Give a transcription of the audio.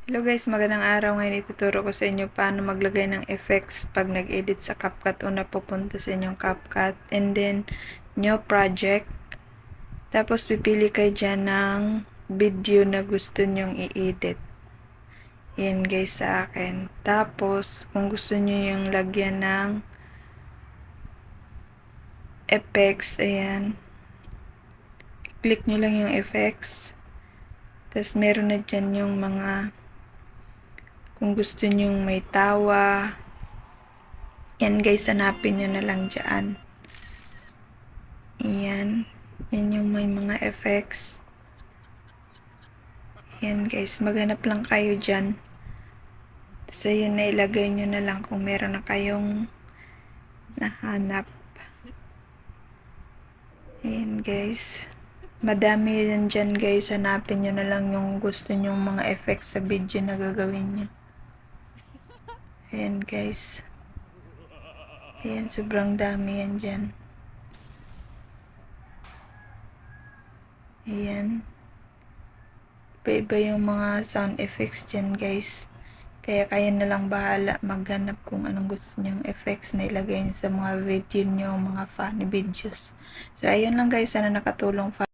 Hello guys, magandang araw. Ngayon ituturo ko sa inyo paano maglagay ng effects pag nag-edit sa CapCut. Una pupunta sa inyong CapCut and then new project. Tapos pipili kayo dyan ng video na gusto nyong i-edit. Yan guys sa akin. Tapos kung gusto nyo yung lagyan ng effects, ayan. Click nyo lang yung effects. Tapos meron na dyan yung mga kung gusto nyong may tawa, yan guys, hanapin nyo na lang dyan. Yan. Yan yung may mga effects. Yan guys, maghanap lang kayo dyan. So yun, na ilagay nyo na lang kung meron na kayong nahanap. Yan guys. Madami yan dyan guys. Hanapin nyo na lang yung gusto nyong mga effects sa video na gagawin nyo. Ayan guys. Ayan, sobrang dami yan dyan. Ayan. Iba-iba yung mga sound effects dyan guys. Kaya kayo na lang bahala maghanap kung anong gusto nyong effects na ilagay nyo sa mga video nyo, mga funny videos. So ayun lang guys, sana nakatulong.